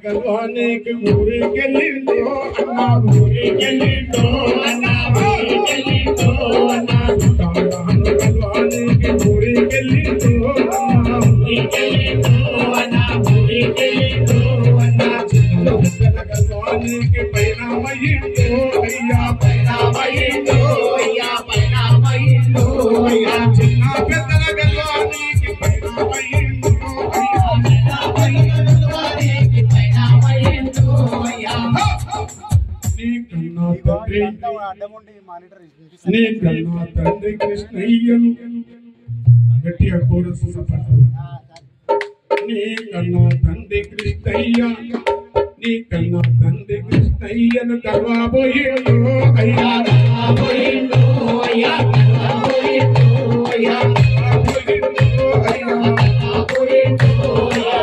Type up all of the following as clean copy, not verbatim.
గల్వానికి ఊరికెళ్ళిందో అన్నా ఊరికెళ్ళిందో అన్నా ఊరికెళ్ళిందో అన్నా గల్వానికి ఊరికెళ్ళిందో అన్నా ఊరికెళ్ళిందో అన్నా ఊరికెళ్ళిందో అన్నా గల్వానికి పైనామయ్యిందో అయ్యా పైనామయ్యిందో అయ్యా పైనామయ్యిందో అయ్యా చిన్న పెద్దల గల్వానికి పైనామయ్యిందో అయ్యా నీ కన్నా తండ్రి కృష్ణయ్యను గట్టిగా కోరసు నీ కన్నా తండ్రి కృష్ణయ్య నీ కన్నా తండ్రి కృష్ణయ్యను కలవబోయిందో అయ్యా కలవబోయిందో అయ్యా కలవబోయిందో అయ్యా కలవబోయిందో అయ్యా కలవబోయిందో అయ్యా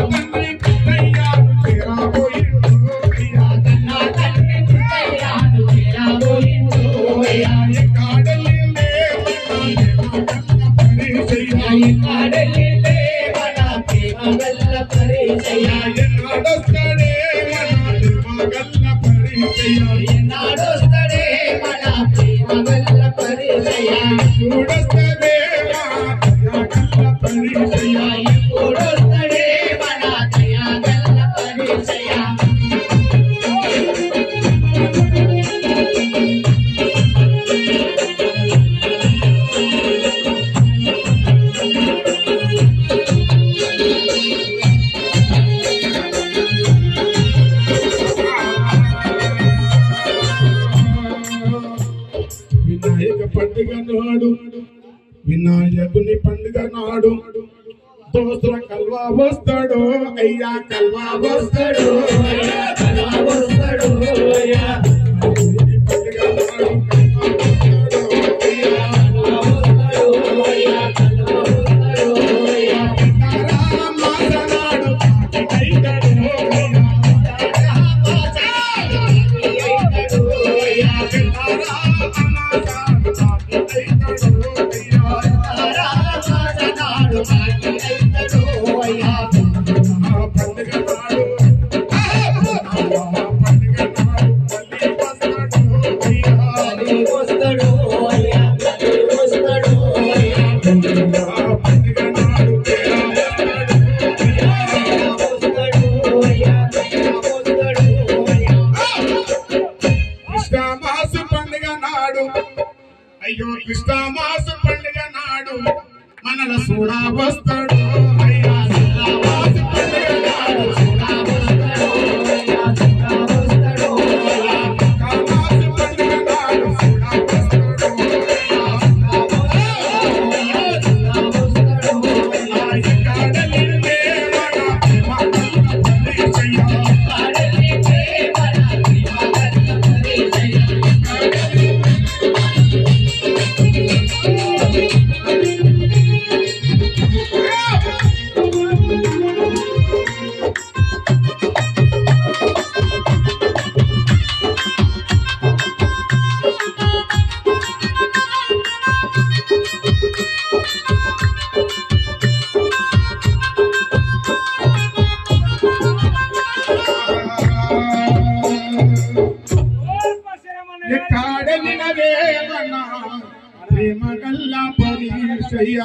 తండ్రి కృష్ణయ్యను చేరబోయిందో అయ్యా కన్నా తండ్రి కృష్ణయ్యను చేరబోయిందో అయ్యా కాడలి లేవన కాడలి లేవన ప్రేమగల్ల పరిచయ ఎన్నాడొస్తడే మన ప్రేమగల్ల పరిచయ ఎన్నాడొస్తడే మన ప్రేమగల్ల పరిచయ చూడొస్తడే మన దయాగల్ల పరిచయ చూడొస్తడే మన దయాగల్ల పరిచయ వినాయక పండుగ నాడు వినాయకుని పండుగ నాడు దోస్తుల కల్వా వస్తాడు అయ్యా కల్వా వస్తాడు అయ్యా కల్వా వస్తాడు అయ్యా పండుగ నాడు అయ్యా కల్వా వస్తాడు అయ్యా కల్వా వస్తాడు అయ్యా మాసనాడు కైతడు అయ్యా అయ్యో కృష్ణమాస పండుగ నాడు మనల సూడా వస్తాడు అయ్యా కృష్ణమాస పండుగ నాడు సూడా వస్తాడు అయ్యా సూడా వస్తాడు అయ్యా కృష్ణమాస పండుగ నాడు సూడా వస్తాడు అయ్యా సూడా వస్తాడు అయ్యా కాడలి లేవన ప్రేమగల్ల పరిచయ కాడలి లేవన ప్రేమగల్ల పరిచయ కాడలిన వేమన ప్రేమగల్ల పరిచయ